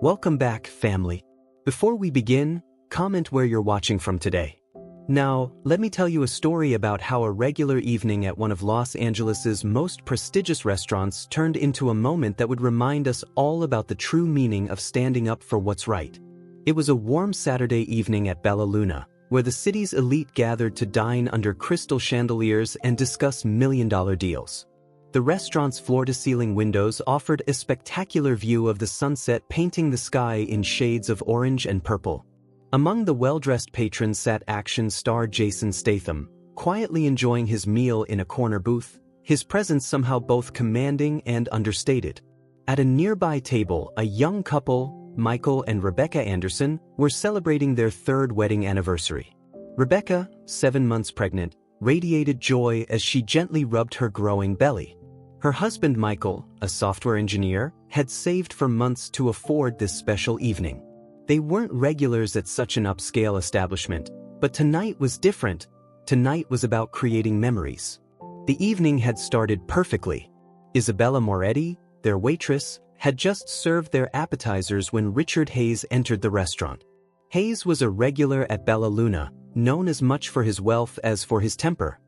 Welcome back, family. Before we begin, comment where you're watching from today. Now, let me tell you a story about how a regular evening at one of Los Angeles's most prestigious restaurants turned into a moment that would remind us all about the true meaning of standing up for what's right. It was a warm Saturday evening at Bella Luna, where the city's elite gathered to dine under crystal chandeliers and discuss million-dollar deals. The restaurant's floor-to-ceiling windows offered a spectacular view of the sunset, painting the sky in shades of orange and purple. Among the well-dressed patrons sat action star Jason Statham, quietly enjoying his meal in a corner booth, his presence somehow both commanding and understated. At a nearby table, a young couple, Michael and Rebecca Anderson, were celebrating their third wedding anniversary. Rebecca, 7 months pregnant, radiated joy as she gently rubbed her growing belly. Her husband Michael, a software engineer, had saved for months to afford this special evening. They weren't regulars at such an upscale establishment, but tonight was different. Tonight was about creating memories. The evening had started perfectly. Isabella Moretti, their waitress, had just served their appetizers when Richard Hayes entered the restaurant. Hayes was a regular at Bella Luna, known as much for his wealth as for his temper.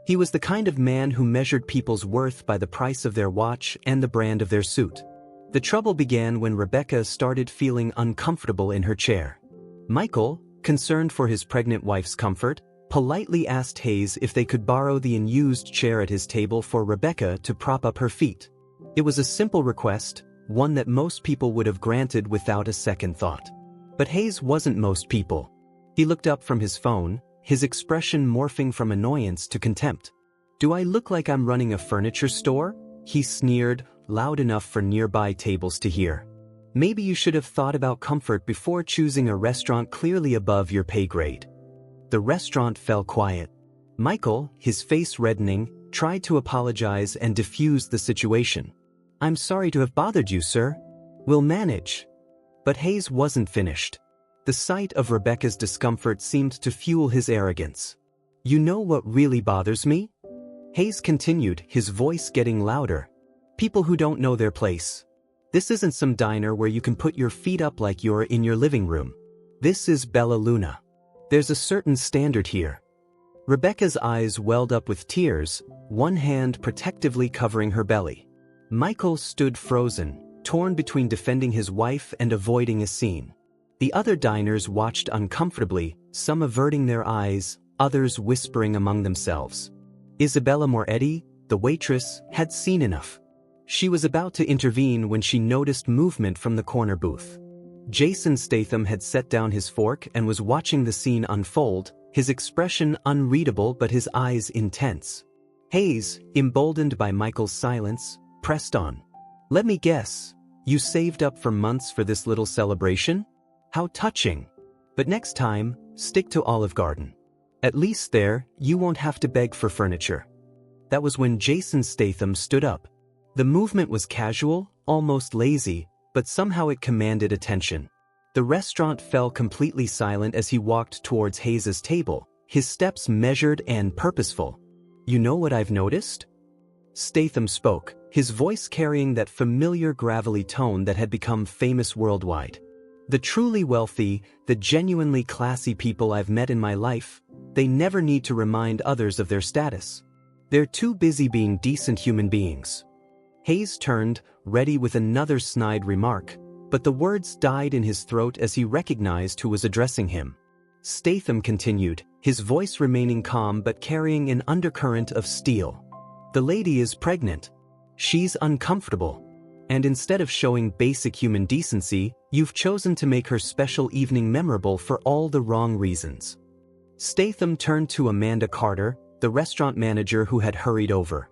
He was the kind of man who measured people's worth by the price of their watch and the brand of their suit. The trouble began when Rebecca started feeling uncomfortable in her chair. Michael, concerned for his pregnant wife's comfort, politely asked Hayes if they could borrow the unused chair at his table for Rebecca to prop up her feet. It was a simple request, one that most people would have granted without a second thought. But Hayes wasn't most people. He looked up from his phone, his expression morphing from annoyance to contempt. "Do I look like I'm running a furniture store?" he sneered, loud enough for nearby tables to hear. "Maybe you should have thought about comfort before choosing a restaurant clearly above your pay grade." The restaurant fell quiet. Michael, his face reddening, tried to apologize and diffuse the situation. "I'm sorry to have bothered you, sir. We'll manage." But Hayes wasn't finished. The sight of Rebecca's discomfort seemed to fuel his arrogance. "You know what really bothers me?" Hayes continued, his voice getting louder. "People who don't know their place. This isn't some diner where you can put your feet up like you're in your living room. This is Bella Luna. There's a certain standard here." Rebecca's eyes welled up with tears, one hand protectively covering her belly. Michael stood frozen, torn between defending his wife and avoiding a scene. The other diners watched uncomfortably, some averting their eyes, others whispering among themselves. Isabella Moretti, the waitress, had seen enough. She was about to intervene when she noticed movement from the corner booth. Jason Statham had set down his fork and was watching the scene unfold, his expression unreadable but his eyes intense. Hayes, emboldened by Michael's silence, pressed on. "Let me guess, you saved up for months for this little celebration? How touching. But next time, stick to Olive Garden. At least there, you won't have to beg for furniture." That was when Jason Statham stood up. The movement was casual, almost lazy, but somehow it commanded attention. The restaurant fell completely silent as he walked towards Hayes's table, his steps measured and purposeful. "You know what I've noticed?" Statham spoke, his voice carrying that familiar gravelly tone that had become famous worldwide. "The truly wealthy, the genuinely classy people I've met in my life, they never need to remind others of their status. They're too busy being decent human beings." Hayes turned, ready with another snide remark, but the words died in his throat as he recognized who was addressing him. Statham continued, his voice remaining calm but carrying an undercurrent of steel. "The lady is pregnant. She's uncomfortable. And instead of showing basic human decency, you've chosen to make her special evening memorable for all the wrong reasons." Statham turned to Amanda Carter, the restaurant manager who had hurried over.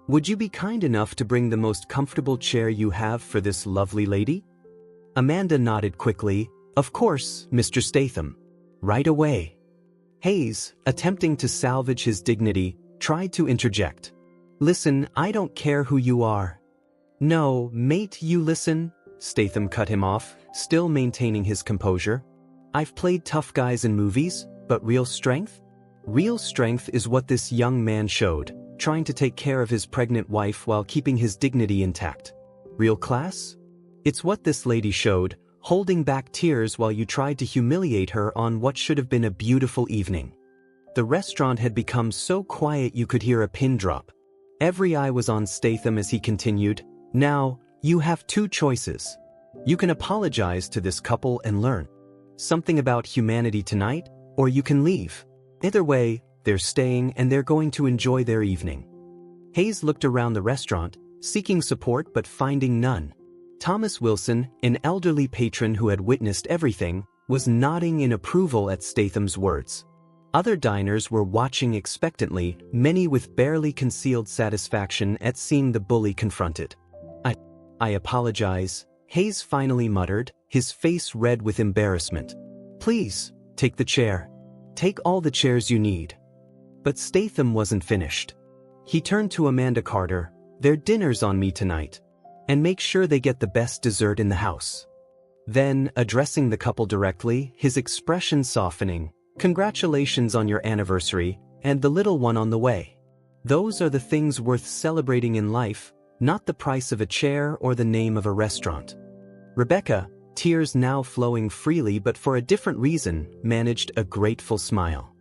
"Would you be kind enough to bring the most comfortable chair you have for this lovely lady?" Amanda nodded quickly. "Of course, Mr. Statham. Right away." Hayes, attempting to salvage his dignity, tried to interject. "Listen, I don't care who you are." "No, mate, you listen," Statham cut him off, still maintaining his composure. "I've played tough guys in movies, but real strength? Real strength is what this young man showed, trying to take care of his pregnant wife while keeping his dignity intact. Real class? It's what this lady showed, holding back tears while you tried to humiliate her on what should have been a beautiful evening. The restaurant had become so quiet you could hear a pin drop. Every eye was on Statham as he continued, "Now, you have two choices. You can apologize to this couple and learn something about humanity tonight, or you can leave. Either way, they're staying and they're going to enjoy their evening." Hayes looked around the restaurant, seeking support but finding none. Thomas Wilson, an elderly patron who had witnessed everything, was nodding in approval at Statham's words. Other diners were watching expectantly, many with barely concealed satisfaction at seeing the bully confronted. I apologize," Hayes finally muttered, his face red with embarrassment. "Please, take the chair. Take all the chairs you need." But Statham wasn't finished. He turned to Amanda Carter, "Their dinner's on me tonight. And make sure they get the best dessert in the house." Then, addressing the couple directly, his expression softening, "Congratulations on your anniversary, and the little one on the way. Those are the things worth celebrating in life, not the price of a chair or the name of a restaurant." Rebecca, tears now flowing freely but for a different reason, managed a grateful smile.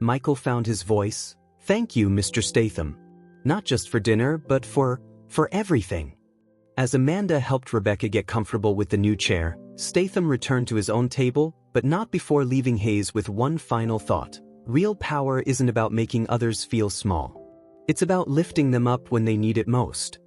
Michael found his voice, "Thank you, Mr. Statham. Not just for dinner, but for everything." As Amanda helped Rebecca get comfortable with the new chair, Statham returned to his own table, but not before leaving Hayes with one final thought. Real power isn't about making others feel small. It's about lifting them up when they need it most.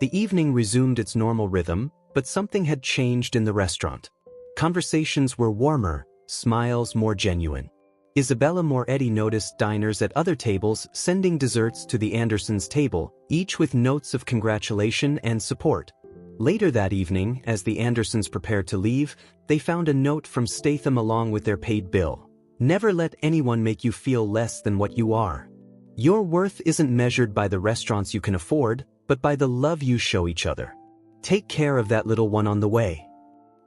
The evening resumed its normal rhythm, but something had changed in the restaurant. Conversations were warmer, smiles more genuine. Isabella Moretti noticed diners at other tables sending desserts to the Andersons' table, each with notes of congratulation and support. Later that evening, as the Andersons prepared to leave, they found a note from Statham along with their paid bill. "Never let anyone make you feel less than what you are. Your worth isn't measured by the restaurants you can afford, but by the love you show each other. Take care of that little one on the way."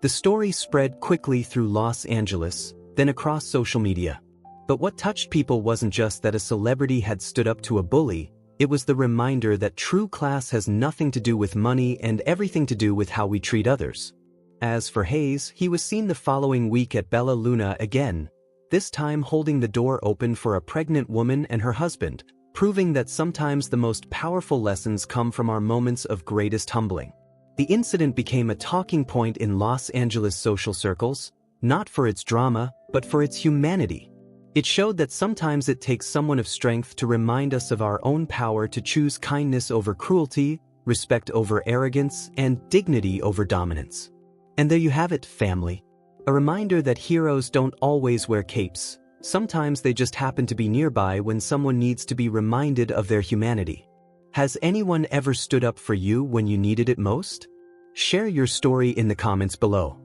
The story spread quickly through Los Angeles, then across social media. But what touched people wasn't just that a celebrity had stood up to a bully, it was the reminder that true class has nothing to do with money and everything to do with how we treat others. As for Hayes, he was seen the following week at Bella Luna again, this time holding the door open for a pregnant woman and her husband, proving that sometimes the most powerful lessons come from our moments of greatest humbling. The incident became a talking point in Los Angeles social circles, not for its drama, but for its humanity. It showed that sometimes it takes someone of strength to remind us of our own power to choose kindness over cruelty, respect over arrogance, and dignity over dominance. And there you have it, family. A reminder that heroes don't always wear capes. Sometimes they just happen to be nearby when someone needs to be reminded of their humanity. Has anyone ever stood up for you when you needed it most? Share your story in the comments below.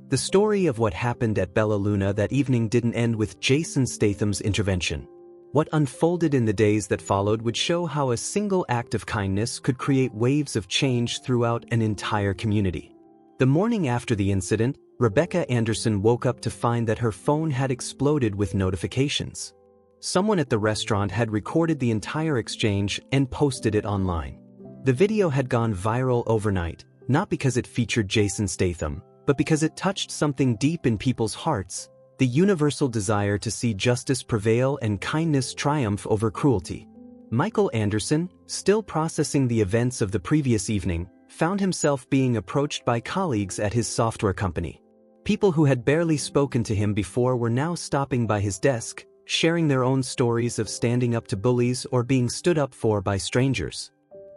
The story of what happened at Bella Luna that evening didn't end with Jason Statham's intervention. What unfolded in the days that followed would show how a single act of kindness could create waves of change throughout an entire community. The morning after the incident, Rebecca Anderson woke up to find that her phone had exploded with notifications. Someone at the restaurant had recorded the entire exchange and posted it online. The video had gone viral overnight, not because it featured Jason Statham, but because it touched something deep in people's hearts, the universal desire to see justice prevail and kindness triumph over cruelty. Michael Anderson, still processing the events of the previous evening, found himself being approached by colleagues at his software company. People who had barely spoken to him before were now stopping by his desk, sharing their own stories of standing up to bullies or being stood up for by strangers.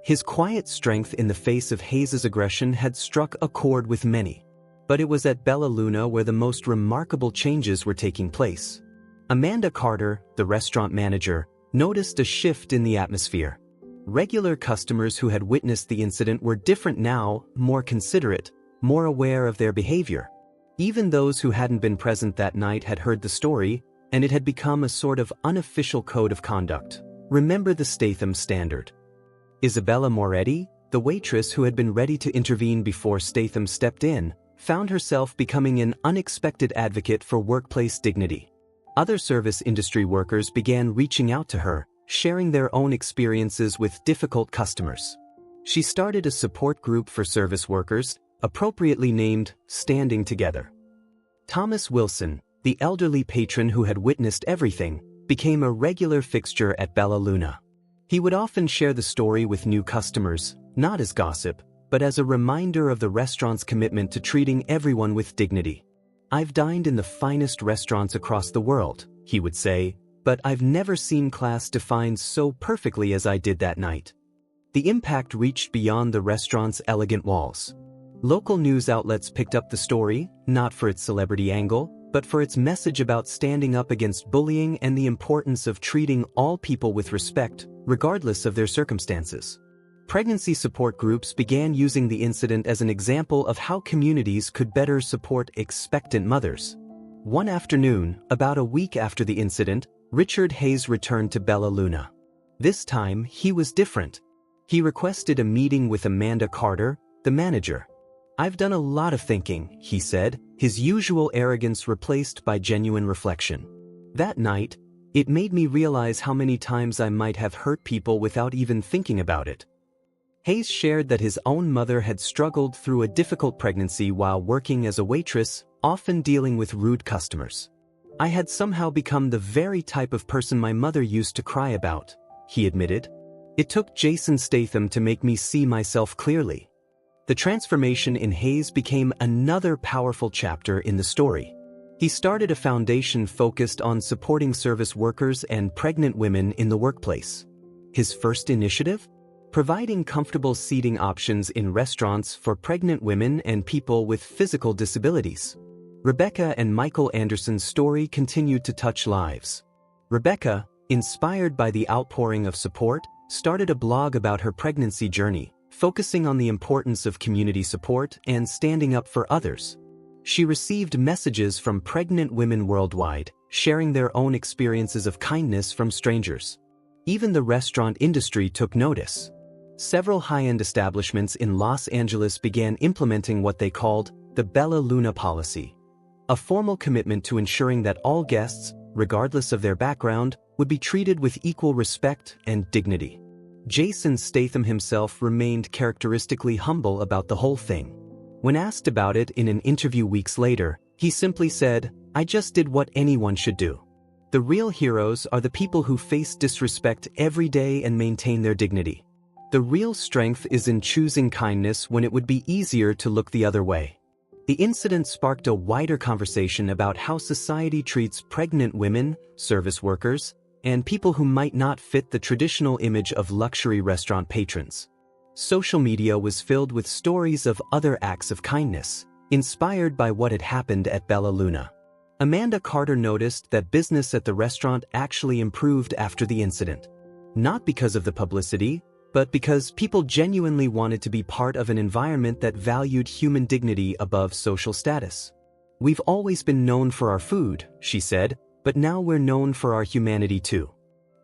His quiet strength in the face of Hayes' aggression had struck a chord with many. But it was at Bella Luna where the most remarkable changes were taking place. Amanda Carter, the restaurant manager, noticed a shift in the atmosphere. Regular customers who had witnessed the incident were different now, more considerate, more aware of their behavior. Even those who hadn't been present that night had heard the story, and it had become a sort of unofficial code of conduct. Remember the Statham standard. Isabella Moretti, the waitress who had been ready to intervene before Statham stepped in, found herself becoming an unexpected advocate for workplace dignity. Other service industry workers began reaching out to her, sharing their own experiences with difficult customers. She started a support group for service workers, appropriately named Standing Together. Thomas Wilson, the elderly patron who had witnessed everything, became a regular fixture at Bella Luna. He would often share the story with new customers, not as gossip, but as a reminder of the restaurant's commitment to treating everyone with dignity. "I've dined in the finest restaurants across the world," he would say, "but I've never seen class defined so perfectly as I did that night." The impact reached beyond the restaurant's elegant walls. Local news outlets picked up the story, not for its celebrity angle, but for its message about standing up against bullying and the importance of treating all people with respect, regardless of their circumstances. Pregnancy support groups began using the incident as an example of how communities could better support expectant mothers. One afternoon, about a week after the incident, Richard Hayes returned to Bella Luna. This time, he was different. He requested a meeting with Amanda Carter, the manager. "I've done a lot of thinking," he said, his usual arrogance replaced by genuine reflection. "That night, it made me realize how many times I might have hurt people without even thinking about it." Hayes shared that his own mother had struggled through a difficult pregnancy while working as a waitress, often dealing with rude customers. "I had somehow become the very type of person my mother used to cry about," he admitted. "It took Jason Statham to make me see myself clearly." The transformation in Hayes became another powerful chapter in the story. He started a foundation focused on supporting service workers and pregnant women in the workplace. His first initiative? Providing comfortable seating options in restaurants for pregnant women and people with physical disabilities. Rebecca and Michael Anderson's story continued to touch lives. Rebecca, inspired by the outpouring of support, started a blog about her pregnancy journey, focusing on the importance of community support and standing up for others. She received messages from pregnant women worldwide, sharing their own experiences of kindness from strangers. Even the restaurant industry took notice. Several high-end establishments in Los Angeles began implementing what they called the Bella Luna policy, a formal commitment to ensuring that all guests, regardless of their background, would be treated with equal respect and dignity. Jason Statham himself remained characteristically humble about the whole thing. When asked about it in an interview weeks later, he simply said, "I just did what anyone should do." The real heroes are the people who face disrespect every day and maintain their dignity. The real strength is in choosing kindness when it would be easier to look the other way. The incident sparked a wider conversation about how society treats pregnant women, service workers, and people who might not fit the traditional image of luxury restaurant patrons. Social media was filled with stories of other acts of kindness, inspired by what had happened at Bella Luna. Amanda Carter noticed that business at the restaurant actually improved after the incident. Not because of the publicity, but because people genuinely wanted to be part of an environment that valued human dignity above social status. "We've always been known for our food," she said, "but now we're known for our humanity too."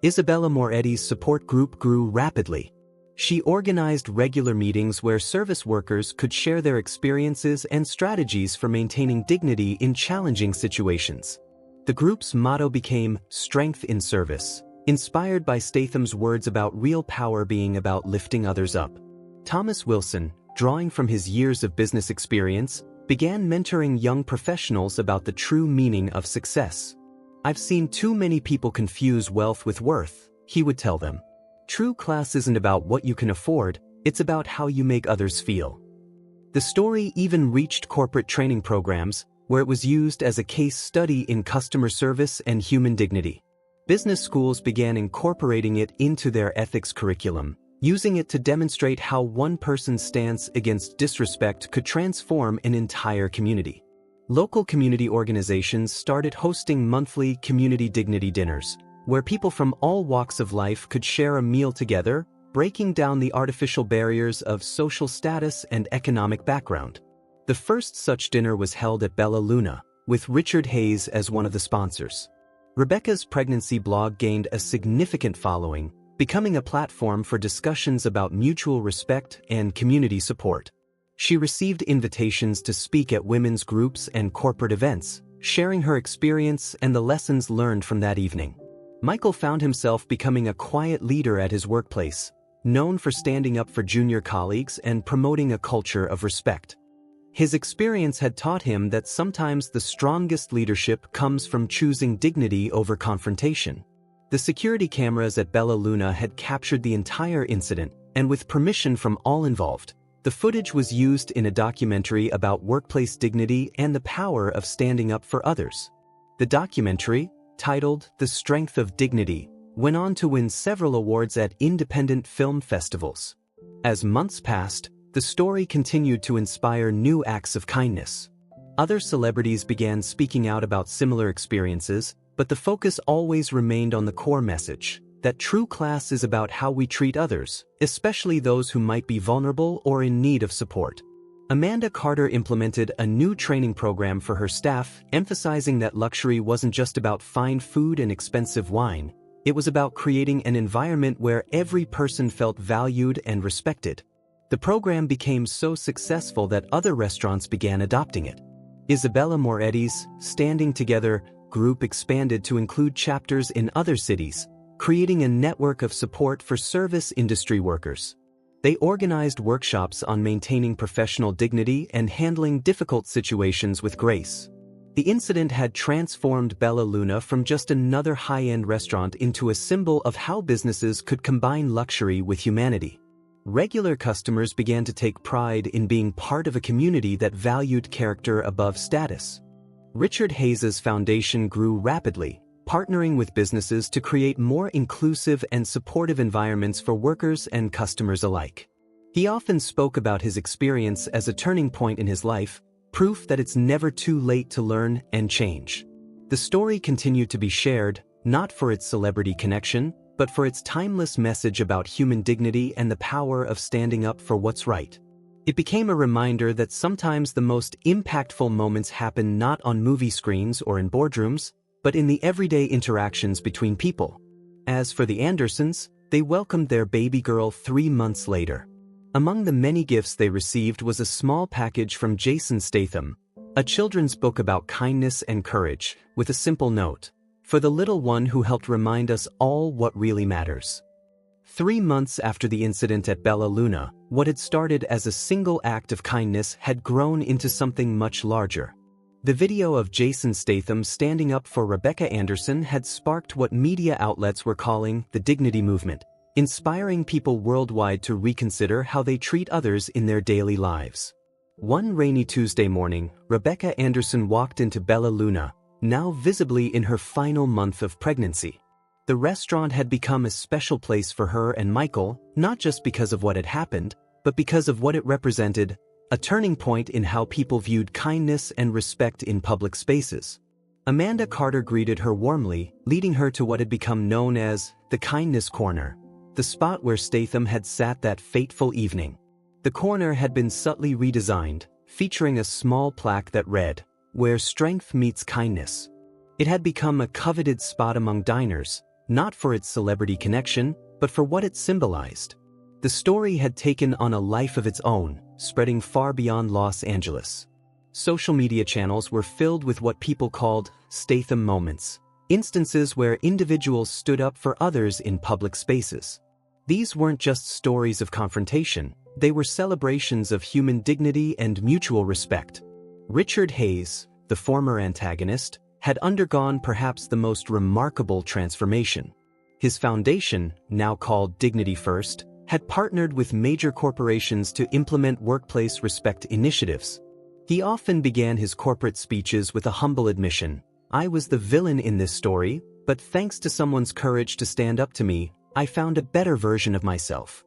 Isabella Moretti's support group grew rapidly. She organized regular meetings where service workers could share their experiences and strategies for maintaining dignity in challenging situations. The group's motto became "Strength in Service," inspired by Statham's words about real power being about lifting others up. Thomas Wilson, drawing from his years of business experience, began mentoring young professionals about the true meaning of success. "I've seen too many people confuse wealth with worth," he would tell them. "True class isn't about what you can afford, it's about how you make others feel." The story even reached corporate training programs, where it was used as a case study in customer service and human dignity. Business schools began incorporating it into their ethics curriculum, using it to demonstrate how one person's stance against disrespect could transform an entire community. Local community organizations started hosting monthly community dignity dinners, where people from all walks of life could share a meal together, breaking down the artificial barriers of social status and economic background. The first such dinner was held at Bella Luna, with Richard Hayes as one of the sponsors. Rebecca's pregnancy blog gained a significant following, becoming a platform for discussions about mutual respect and community support. She received invitations to speak at women's groups and corporate events, sharing her experience and the lessons learned from that evening. Michael found himself becoming a quiet leader at his workplace, known for standing up for junior colleagues and promoting a culture of respect. His experience had taught him that sometimes the strongest leadership comes from choosing dignity over confrontation. The security cameras at Bella Luna had captured the entire incident, and with permission from all involved, the footage was used in a documentary about workplace dignity and the power of standing up for others. The documentary, titled The Strength of Dignity, went on to win several awards at independent film festivals. As months passed, the story continued to inspire new acts of kindness. Other celebrities began speaking out about similar experiences, but the focus always remained on the core message, that true class is about how we treat others, especially those who might be vulnerable or in need of support. Amanda Carter implemented a new training program for her staff, emphasizing that luxury wasn't just about fine food and expensive wine. It was about creating an environment where every person felt valued and respected. The program became so successful that other restaurants began adopting it. Isabella Moretti's Standing Together group expanded to include chapters in other cities, creating a network of support for service industry workers. They organized workshops on maintaining professional dignity and handling difficult situations with grace. The incident had transformed Bella Luna from just another high-end restaurant into a symbol of how businesses could combine luxury with humanity. Regular customers began to take pride in being part of a community that valued character above status. Richard Hayes's foundation grew rapidly, partnering with businesses to create more inclusive and supportive environments for workers and customers alike. He often spoke about his experience as a turning point in his life, proof that it's never too late to learn and change. The story continued to be shared, not for its celebrity connection, but for its timeless message about human dignity and the power of standing up for what's right. It became a reminder that sometimes the most impactful moments happen not on movie screens or in boardrooms, but in the everyday interactions between people. As for the Andersons, they welcomed their baby girl 3 months later. Among the many gifts they received was a small package from Jason Statham, a children's book about kindness and courage, with a simple note, "For the little one who helped remind us all what really matters." 3 months after the incident at Bella Luna, what had started as a single act of kindness had grown into something much larger. The video of Jason Statham standing up for Rebecca Anderson had sparked what media outlets were calling the dignity movement, inspiring people worldwide to reconsider how they treat others in their daily lives. One rainy Tuesday morning, Rebecca Anderson walked into Bella Luna, now visibly in her final month of pregnancy. The restaurant had become a special place for her and Michael, not just because of what had happened, but because of what it represented, a turning point in how people viewed kindness and respect in public spaces. Amanda Carter greeted her warmly, leading her to what had become known as the Kindness Corner, the spot where Statham had sat that fateful evening. The corner had been subtly redesigned, featuring a small plaque that read, "Where strength meets kindness." It had become a coveted spot among diners, not for its celebrity connection, but for what it symbolized. The story had taken on a life of its own, spreading far beyond Los Angeles. Social media channels were filled with what people called Statham moments, instances where individuals stood up for others in public spaces. These weren't just stories of confrontation, they were celebrations of human dignity and mutual respect. Richard Hayes, the former antagonist, had undergone perhaps the most remarkable transformation. His foundation, now called Dignity First, had partnered with major corporations to implement workplace respect initiatives. He often began his corporate speeches with a humble admission, "I was the villain in this story, but thanks to someone's courage to stand up to me, I found a better version of myself."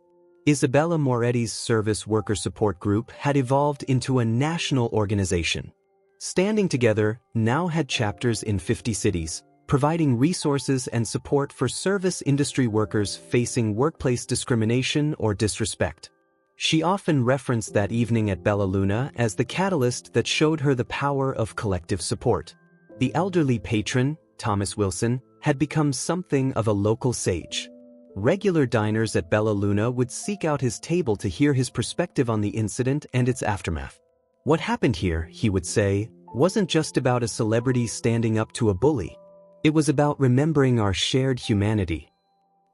Isabella Moretti's Service Worker Support Group had evolved into a national organization. Standing Together now had chapters in 50 cities, providing resources and support for service industry workers facing workplace discrimination or disrespect. She often referenced that evening at Bella Luna as the catalyst that showed her the power of collective support. The elderly patron, Thomas Wilson, had become something of a local sage. Regular diners at Bella Luna would seek out his table to hear his perspective on the incident and its aftermath. "What happened here," he would say, "wasn't just about a celebrity standing up to a bully. It was about remembering our shared humanity."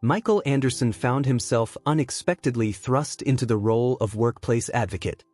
Michael Anderson found himself unexpectedly thrust into the role of workplace advocate.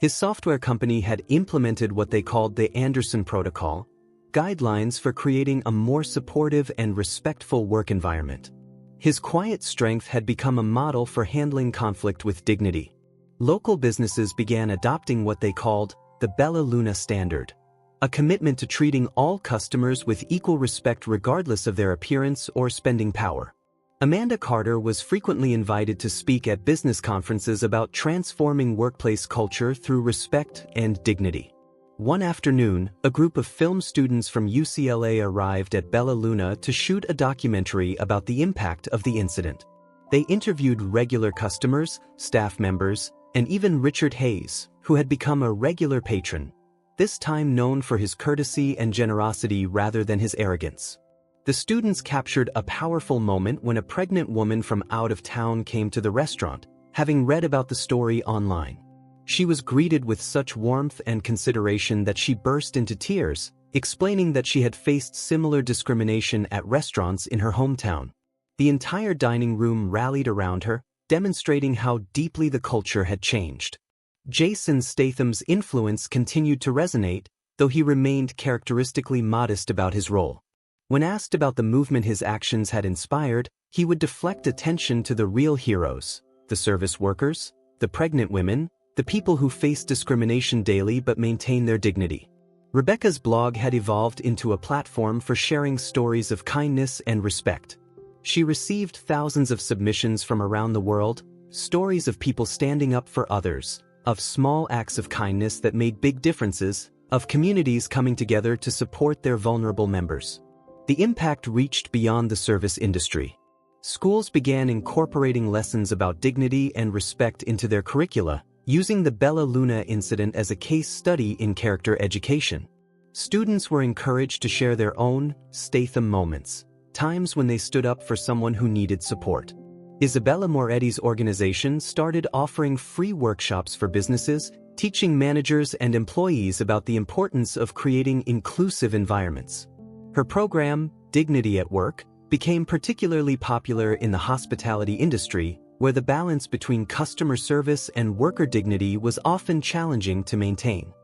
His software company had implemented what they called the Anderson Protocol, guidelines for creating a more supportive and respectful work environment. His quiet strength had become a model for handling conflict with dignity. Local businesses began adopting what they called the Bella Luna Standard, a commitment to treating all customers with equal respect regardless of their appearance or spending power. Amanda Carter was frequently invited to speak at business conferences about transforming workplace culture through respect and dignity. One afternoon, a group of film students from UCLA arrived at Bella Luna to shoot a documentary about the impact of the incident. They interviewed regular customers, staff members, and even Richard Hayes, who had become a regular patron, this time known for his courtesy and generosity rather than his arrogance. The students captured a powerful moment when a pregnant woman from out of town came to the restaurant, having read about the story online. She was greeted with such warmth and consideration that she burst into tears, explaining that she had faced similar discrimination at restaurants in her hometown. The entire dining room rallied around her, demonstrating how deeply the culture had changed. Jason Statham's influence continued to resonate, though he remained characteristically modest about his role. When asked about the movement his actions had inspired, he would deflect attention to the real heroes, the service workers, the pregnant women, the people who face discrimination daily but maintain their dignity. Rebecca's blog had evolved into a platform for sharing stories of kindness and respect. She received thousands of submissions from around the world, stories of people standing up for others, of small acts of kindness that made big differences, of communities coming together to support their vulnerable members. The impact reached beyond the service industry. Schools began incorporating lessons about dignity and respect into their curricula, using the Bella Luna incident as a case study in character education. Students were encouraged to share their own Statham moments, times when they stood up for someone who needed support. Isabella Moretti's organization started offering free workshops for businesses, teaching managers and employees about the importance of creating inclusive environments. Her program, Dignity at Work, became particularly popular in the hospitality industry, where the balance between customer service and worker dignity was often challenging to maintain.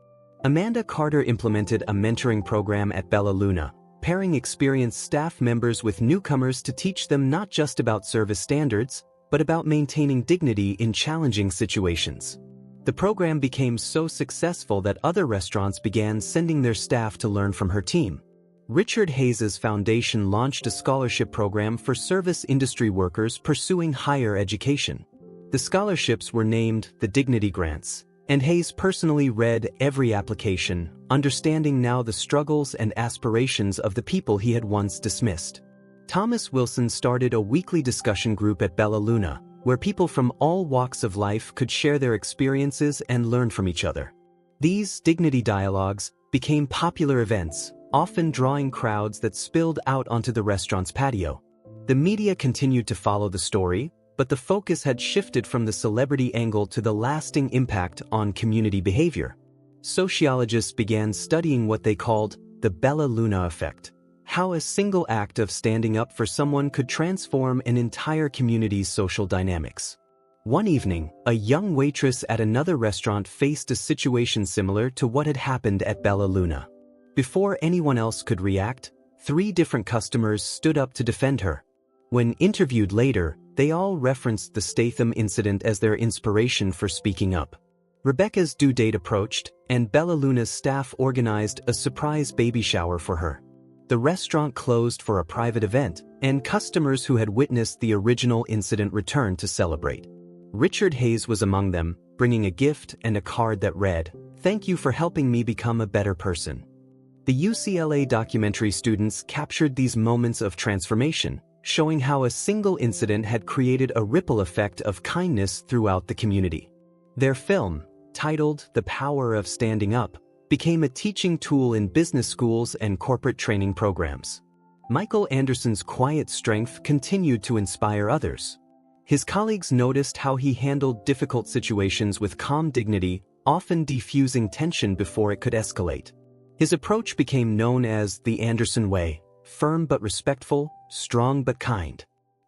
Amanda Carter implemented a mentoring program at Bella Luna, pairing experienced staff members with newcomers to teach them not just about service standards, but about maintaining dignity in challenging situations. The program became so successful that other restaurants began sending their staff to learn from her team. Richard Hayes' foundation launched a scholarship program for service industry workers pursuing higher education. The scholarships were named the Dignity Grants, and Hayes personally read every application, understanding now the struggles and aspirations of the people he had once dismissed. Thomas Wilson started a weekly discussion group at Bella Luna, where people from all walks of life could share their experiences and learn from each other. These dignity dialogues became popular events, often drawing crowds that spilled out onto the restaurant's patio. The media continued to follow the story, but the focus had shifted from the celebrity angle to the lasting impact on community behavior. Sociologists began studying what they called the Bella Luna effect, how a single act of standing up for someone could transform an entire community's social dynamics. One evening, a young waitress at another restaurant faced a situation similar to what had happened at Bella Luna. Before anyone else could react, 3 different customers stood up to defend her. When interviewed later, they all referenced the Statham incident as their inspiration for speaking up. Rebecca's due date approached, and Bella Luna's staff organized a surprise baby shower for her. The restaurant closed for a private event, and customers who had witnessed the original incident returned to celebrate. Richard Hayes was among them, bringing a gift and a card that read, "Thank you for helping me become a better person." The UCLA documentary students captured these moments of transformation, showing how a single incident had created a ripple effect of kindness throughout the community. Their film, titled The Power of Standing Up, became a teaching tool in business schools and corporate training programs. Michael Anderson's quiet strength continued to inspire others. His colleagues noticed how he handled difficult situations with calm dignity, often defusing tension before it could escalate. His approach became known as the Anderson Way, firm but respectful, strong but kind.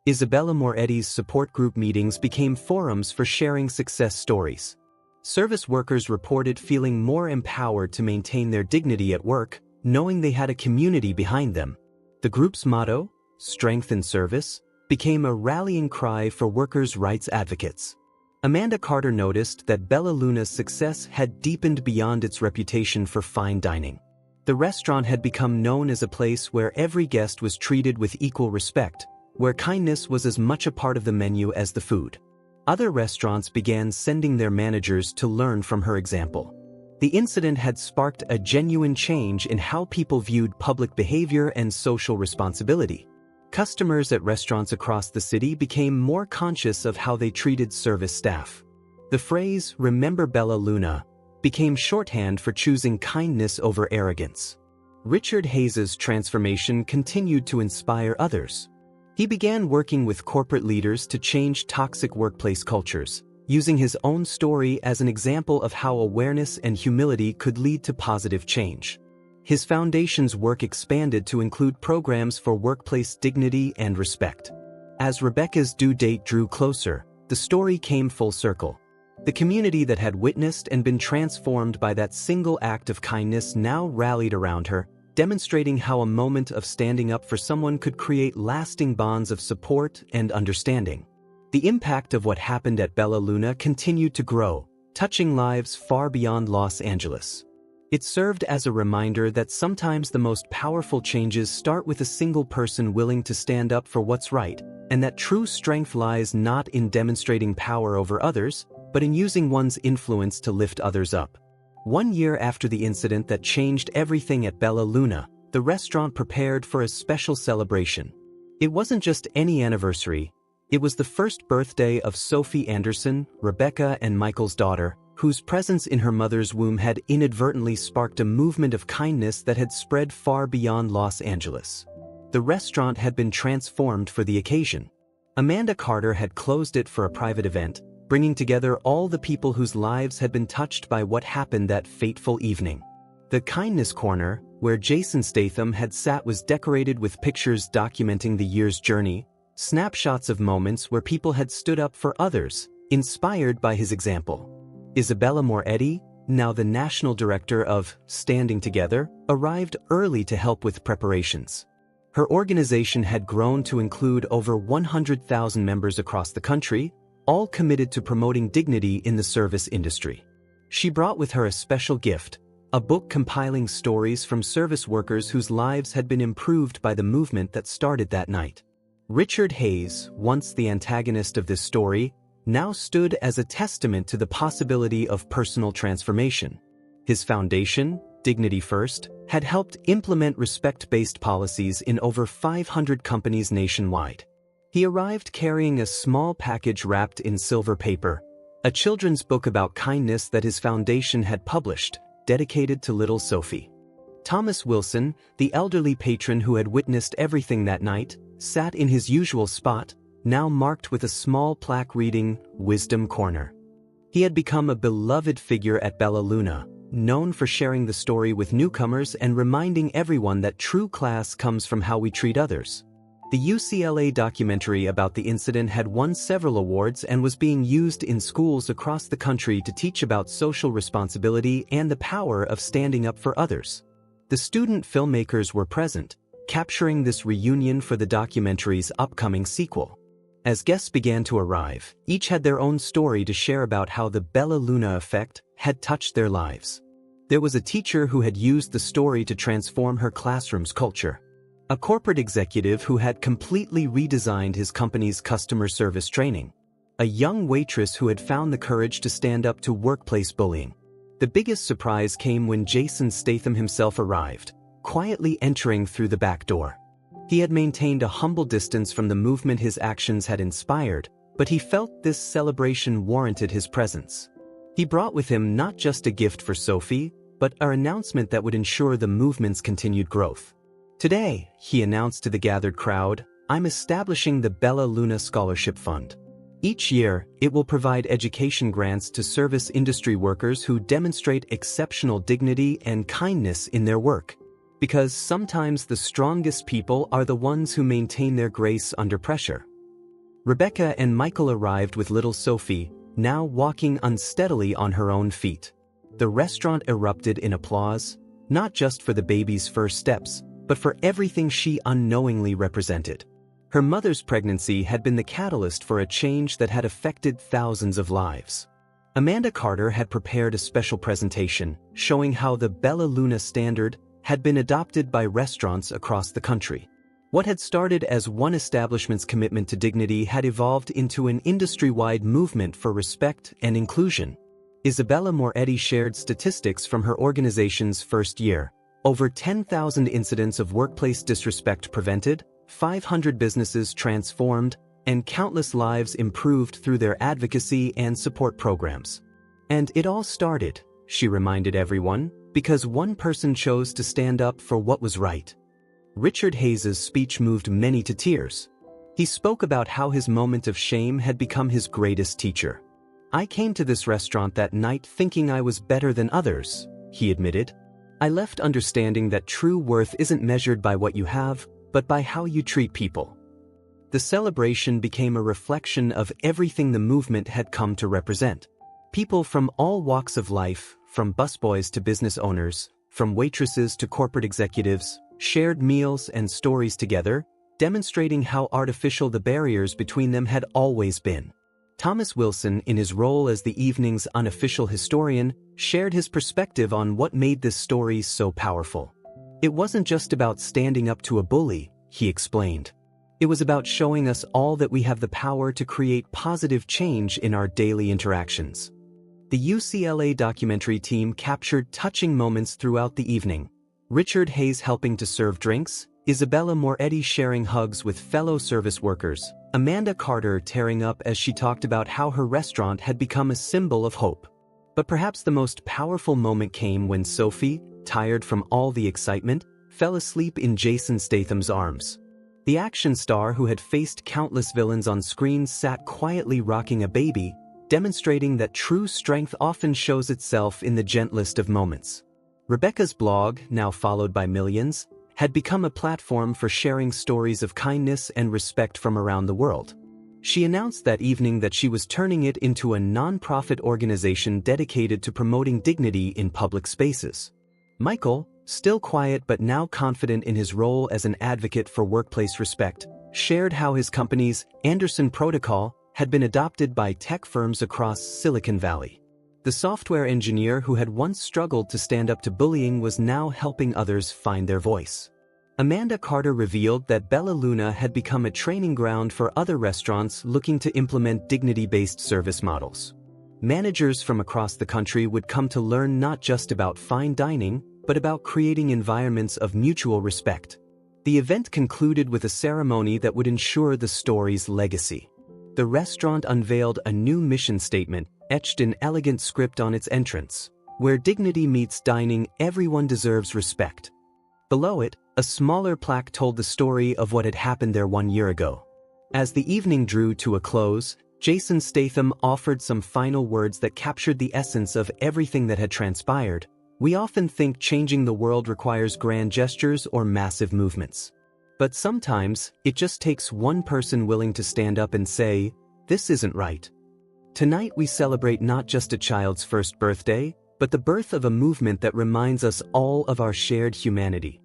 Isabella Moretti's support group meetings became forums for sharing success stories. Service workers reported feeling more empowered to maintain their dignity at work, knowing they had a community behind them. The group's motto, "Strength in Service," became a rallying cry for workers' rights advocates. Amanda Carter noticed that Bella Luna's success had deepened beyond its reputation for fine dining. The restaurant had become known as a place where every guest was treated with equal respect, where kindness was as much a part of the menu as the food. Other restaurants began sending their managers to learn from her example. The incident had sparked a genuine change in how people viewed public behavior and social responsibility. Customers at restaurants across the city became more conscious of how they treated service staff. The phrase, "Remember Bella Luna," became shorthand for choosing kindness over arrogance. Richard Hayes's transformation continued to inspire others. He began working with corporate leaders to change toxic workplace cultures, using his own story as an example of how awareness and humility could lead to positive change. His foundation's work expanded to include programs for workplace dignity and respect. As Rebecca's due date drew closer, the story came full circle. The community that had witnessed and been transformed by that single act of kindness now rallied around her, demonstrating how a moment of standing up for someone could create lasting bonds of support and understanding. The impact of what happened at Bella Luna continued to grow, touching lives far beyond Los Angeles. It served as a reminder that sometimes the most powerful changes start with a single person willing to stand up for what's right, and that true strength lies not in demonstrating power over others, but in using one's influence to lift others up. 1 year after the incident that changed everything at Bella Luna, the restaurant prepared for a special celebration. It wasn't just any anniversary, it was the first birthday of Sophie Anderson, Rebecca and Michael's daughter, whose presence in her mother's womb had inadvertently sparked a movement of kindness that had spread far beyond Los Angeles. The restaurant had been transformed for the occasion. Amanda Carter had closed it for a private event, bringing together all the people whose lives had been touched by what happened that fateful evening. The Kindness Corner, where Jason Statham had sat, was decorated with pictures documenting the year's journey, snapshots of moments where people had stood up for others, inspired by his example. Isabella Moretti, now the national director of Standing Together, arrived early to help with preparations. Her organization had grown to include over 100,000 members across the country, all committed to promoting dignity in the service industry. She brought with her a special gift, a book compiling stories from service workers whose lives had been improved by the movement that started that night. Richard Hayes, once the antagonist of this story, now stood as a testament to the possibility of personal transformation. His foundation, Dignity First, had helped implement respect-based policies in over 500 companies nationwide. He arrived carrying a small package wrapped in silver paper, a children's book about kindness that his foundation had published, dedicated to little Sophie. Thomas Wilson, the elderly patron who had witnessed everything that night, sat in his usual spot, now marked with a small plaque reading, "Wisdom Corner." He had become a beloved figure at Bella Luna, known for sharing the story with newcomers and reminding everyone that true class comes from how we treat others. The UCLA documentary about the incident had won several awards and was being used in schools across the country to teach about social responsibility and the power of standing up for others. The student filmmakers were present, capturing this reunion for the documentary's upcoming sequel. As guests began to arrive, each had their own story to share about how the Bella Luna effect had touched their lives. There was a teacher who had used the story to transform her classroom's culture. A corporate executive who had completely redesigned his company's customer service training. A young waitress who had found the courage to stand up to workplace bullying. The biggest surprise came when Jason Statham himself arrived, quietly entering through the back door. He had maintained a humble distance from the movement his actions had inspired, but he felt this celebration warranted his presence. He brought with him not just a gift for Sophie, but an announcement that would ensure the movement's continued growth. "Today," he announced to the gathered crowd, "I'm establishing the Bella Luna Scholarship Fund. Each year, it will provide education grants to service industry workers who demonstrate exceptional dignity and kindness in their work. Because sometimes the strongest people are the ones who maintain their grace under pressure." Rebecca and Michael arrived with little Sophie, now walking unsteadily on her own feet. The restaurant erupted in applause, not just for the baby's first steps, but for everything she unknowingly represented. Her mother's pregnancy had been the catalyst for a change that had affected thousands of lives. Amanda Carter had prepared a special presentation showing how the Bella Luna standard had been adopted by restaurants across the country. What had started as one establishment's commitment to dignity had evolved into an industry-wide movement for respect and inclusion. Isabella Moretti shared statistics from her organization's first year. Over 10,000 incidents of workplace disrespect prevented, 500 businesses transformed, and countless lives improved through their advocacy and support programs. And it all started, she reminded everyone, because one person chose to stand up for what was right. Richard Hayes's speech moved many to tears. He spoke about how his moment of shame had become his greatest teacher. "I came to this restaurant that night thinking I was better than others," he admitted. "I left understanding that true worth isn't measured by what you have, but by how you treat people." The celebration became a reflection of everything the movement had come to represent. People from all walks of life, from busboys to business owners, from waitresses to corporate executives, shared meals and stories together, demonstrating how artificial the barriers between them had always been. Thomas Wilson, in his role as the evening's unofficial historian, shared his perspective on what made this story so powerful. "It wasn't just about standing up to a bully," he explained. "It was about showing us all that we have the power to create positive change in our daily interactions." The UCLA documentary team captured touching moments throughout the evening. Richard Hayes helping to serve drinks, Isabella Moretti sharing hugs with fellow service workers, Amanda Carter tearing up as she talked about how her restaurant had become a symbol of hope. But perhaps the most powerful moment came when Sophie, tired from all the excitement, fell asleep in Jason Statham's arms. The action star who had faced countless villains on screen sat quietly rocking a baby, demonstrating that true strength often shows itself in the gentlest of moments. Rebecca's blog, now followed by millions, had become a platform for sharing stories of kindness and respect from around the world. She announced that evening that she was turning it into a non-profit organization dedicated to promoting dignity in public spaces. Michael, still quiet but now confident in his role as an advocate for workplace respect, shared how his company's Anderson Protocol had been adopted by tech firms across Silicon Valley. The software engineer who had once struggled to stand up to bullying was now helping others find their voice. Amanda Carter revealed that Bella Luna had become a training ground for other restaurants looking to implement dignity-based service models. Managers from across the country would come to learn not just about fine dining, but about creating environments of mutual respect. The event concluded with a ceremony that would ensure the story's legacy. The restaurant unveiled a new mission statement, etched in elegant script on its entrance: "Where dignity meets dining, everyone deserves respect." Below it, a smaller plaque told the story of what had happened there 1 year ago. As the evening drew to a close, Jason Statham offered some final words that captured the essence of everything that had transpired. "We often think changing the world requires grand gestures or massive movements. But sometimes, it just takes one person willing to stand up and say, 'This isn't right.' Tonight we celebrate not just a child's first birthday, but the birth of a movement that reminds us all of our shared humanity."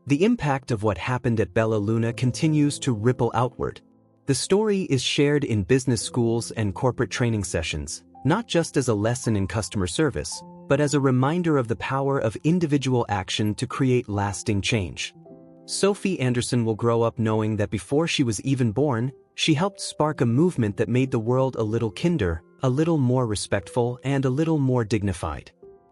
The impact of what happened at Bella Luna continues to ripple outward. The story is shared in business schools and corporate training sessions, not just as a lesson in customer service, but as a reminder of the power of individual action to create lasting change. Sophie Anderson will grow up knowing that before she was even born, she helped spark a movement that made the world a little kinder, a little more respectful, and a little more dignified.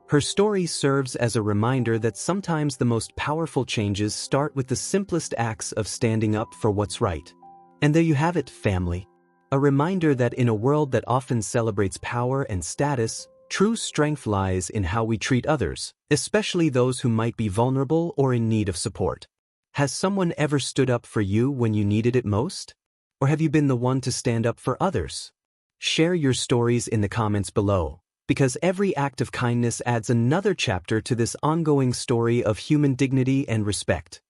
Her story serves as a reminder that sometimes the most powerful changes start with the simplest acts of standing up for what's right. And there you have it, family. A reminder that in a world that often celebrates power and status, true strength lies in how we treat others, especially those who might be vulnerable or in need of support. Has someone ever stood up for you when you needed it most? Or have you been the one to stand up for others? Share your stories in the comments below, because every act of kindness adds another chapter to this ongoing story of human dignity and respect.